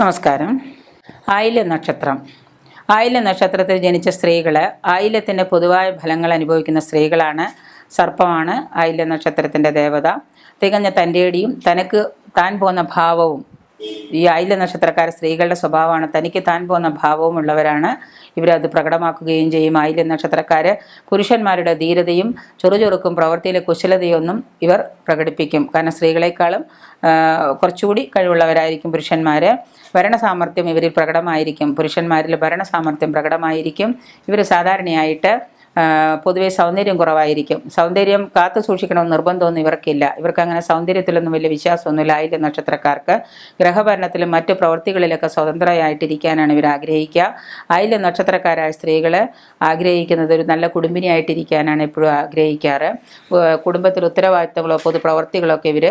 നമസ്കാരം. ആയില്യ നക്ഷത്രം. ആയില്യ നക്ഷത്രത്തിൽ ജനിച്ച സ്ത്രീകൾ ആയില്യത്തിൻ്റെ പൊതുവായ ഫലങ്ങൾ അനുഭവിക്കുന്ന സ്ത്രീകളാണ്. സർപ്പമാണ് ആയില്യ നക്ഷത്രത്തിൻ്റെ ദേവത. തികഞ്ഞ തൻ്റെടിയും താൻ പോന്ന ഭാവവും ഈ ആയില്യ നക്ഷത്രക്കാർ സ്ത്രീകളുടെ സ്വഭാവമാണ്. തനിക്ക് താൻ പോന്ന ഭാവവും ഉള്ളവരാണ്. ഇവരത് പ്രകടമാക്കുകയും ചെയ്യും. ആയില്യ നക്ഷത്രക്കാർ പുരുഷന്മാരുടെ ധീരതയും ചൊറുചൊറുക്കും പ്രവൃത്തിയിലെ കുശലതയൊന്നും ഇവർ പ്രകടിപ്പിക്കും. കാരണം സ്ത്രീകളെക്കാളും കുറച്ചുകൂടി കഴിവുള്ളവരായിരിക്കും പുരുഷന്മാർ. ഭരണസാമർഥ്യം ഇവരിൽ പ്രകടമായിരിക്കും. പുരുഷന്മാരിൽ ഭരണസാമർഥ്യം പ്രകടമായിരിക്കും. ഇവർ സാധാരണയായിട്ട് പൊതുവെ സൗന്ദര്യം കുറവായിരിക്കും. സൗന്ദര്യം കാത്തു സൂക്ഷിക്കണമെന്ന് നിർബന്ധമൊന്നും ഇവർക്കില്ല. ഇവർക്ക് അങ്ങനെ സൗന്ദര്യത്തിലൊന്നും വലിയ വിശ്വാസമൊന്നുമില്ല. ആയില്യ നക്ഷത്രക്കാർക്ക് ഗ്രഹഭരണത്തിലും മറ്റു പ്രവൃത്തികളിലൊക്കെ സ്വതന്ത്രമായിട്ടിരിക്കാനാണ് ഇവർ ആഗ്രഹിക്കുക. ആയില്യ നക്ഷത്രക്കാരായ സ്ത്രീകൾ ആഗ്രഹിക്കുന്നത് ഒരു നല്ല കുടുംബിനിയായിട്ടിരിക്കാനാണ് എപ്പോഴും ആഗ്രഹിക്കാറ്. കുടുംബത്തിൽ ഉത്തരവാദിത്തങ്ങളോ പൊതുപ്രവർത്തികളോ ഒക്കെ ഇവർ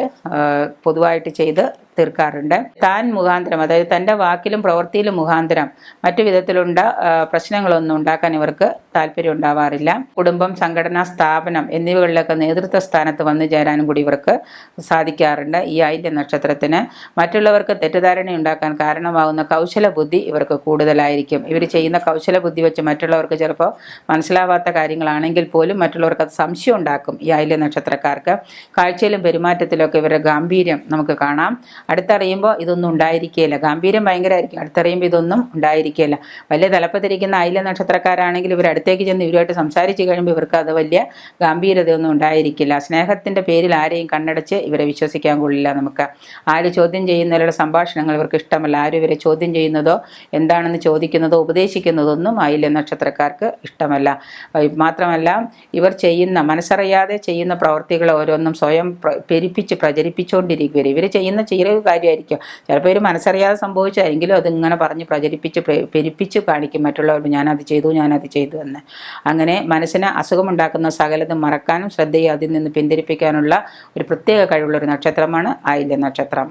പൊതുവായിട്ട് ചെയ്ത് തീർക്കാറുണ്ട്. താൻ മുഖാന്തരം, അതായത് തൻ്റെ വാക്കിലും പ്രവൃത്തിയിലും മുഖാന്തരം മറ്റു വിധത്തിലുള്ള പ്രശ്നങ്ങളൊന്നും ഉണ്ടാക്കാൻ ഇവർക്ക് താല്പര്യം ഉണ്ടാവാറില്ല. കുടുംബം, സംഘടനാ സ്ഥാപനം എന്നിവകളിലൊക്കെ നേതൃത്വ സ്ഥാനത്ത് വന്നു ചേരാനും കൂടി ഇവർക്ക് സാധിക്കാറുണ്ട്. ഈ ആയില്യ നക്ഷത്രത്തിന് മറ്റുള്ളവർക്ക് തെറ്റിദ്ധാരണ ഉണ്ടാക്കാൻ കാരണമാകുന്ന കൗശല ബുദ്ധി ഇവർക്ക് കൂടുതലായിരിക്കും. ഇവർ ചെയ്യുന്ന കൗശല ബുദ്ധി വെച്ച് മറ്റുള്ളവർക്ക് ചിലപ്പോൾ മനസ്സിലാവാത്ത കാര്യങ്ങളാണെങ്കിൽ പോലും മറ്റുള്ളവർക്ക് അത് സംശയം ഉണ്ടാക്കും. ഈ ആയില്യ നക്ഷത്രക്കാർക്ക് കാഴ്ചയിലും പെരുമാറ്റത്തിലൊക്കെ ഇവരുടെ ഗാംഭീര്യം നമുക്ക് കാണാം. അടുത്തറിയുമ്പോൾ ഇതൊന്നും ഉണ്ടായിരിക്കുകയില്ല. ഗാംഭീര്യം ഭയങ്കരമായിരിക്കും. അടുത്തറിയുമ്പോൾ ഇതൊന്നും ഉണ്ടായിരിക്കുകയില്ല. വലിയ തലപ്പത്തിരിക്കുന്ന ആയില്യ നക്ഷത്രക്കാരാണെങ്കിൽ ഇവർ അടുത്തേക്ക് ചെന്ന് ഇവരുമായിട്ട് സംസാരിച്ച് കഴിയുമ്പോൾ ഇവർക്ക് അത് വലിയ ഗാംഭീര്യതയൊന്നും ഉണ്ടായിരിക്കില്ല. സ്നേഹത്തിൻ്റെ പേരിൽ ആരെയും കണ്ണടച്ച് ഇവരെ വിശ്വസിക്കാൻ കൊള്ളില്ല. നമുക്ക് ആര് ചോദ്യം ചെയ്യുന്നവരുടെ സംഭാഷണങ്ങൾ ഇവർക്ക് ഇഷ്ടമല്ല. ആരും ഇവരെ ചോദ്യം ചെയ്യുന്നതോ എന്താണെന്ന് ചോദിക്കുന്നതോ ഉപദേശിക്കുന്നതോ ഒന്നും ആയില്യ നക്ഷത്രക്കാർക്ക് ഇഷ്ടമല്ല. മാത്രമല്ല ഇവർ മനസ്സറിയാതെ ചെയ്യുന്ന പ്രവർത്തികൾ ഓരോന്നും സ്വയം പ്രചരിപ്പിച്ചുകൊണ്ടിരിക്കുക. ഇവർ ചെയ്യുന്ന ചെറിയ കാര്യമായിരിക്കും. ചിലപ്പോൾ ഇവർ മനസ്സറിയാതെ സംഭവിച്ചായെങ്കിലും അതിങ്ങനെ പറഞ്ഞ് പെരുപ്പിച്ച് കാണിക്കും മറ്റുള്ളവർ, ഞാനത് ചെയ്തു എന്ന്. അങ്ങനെ മനസ്സിന് അസുഖമുണ്ടാക്കുന്ന സകലതും മറക്കാനും ശ്രദ്ധയെ അതിൽ നിന്ന് പിന്തിരിപ്പിക്കാനുള്ള ഒരു പ്രത്യേക കഴിവുള്ള ഒരു നക്ഷത്രമാണ് ആയില്യ നക്ഷത്രം.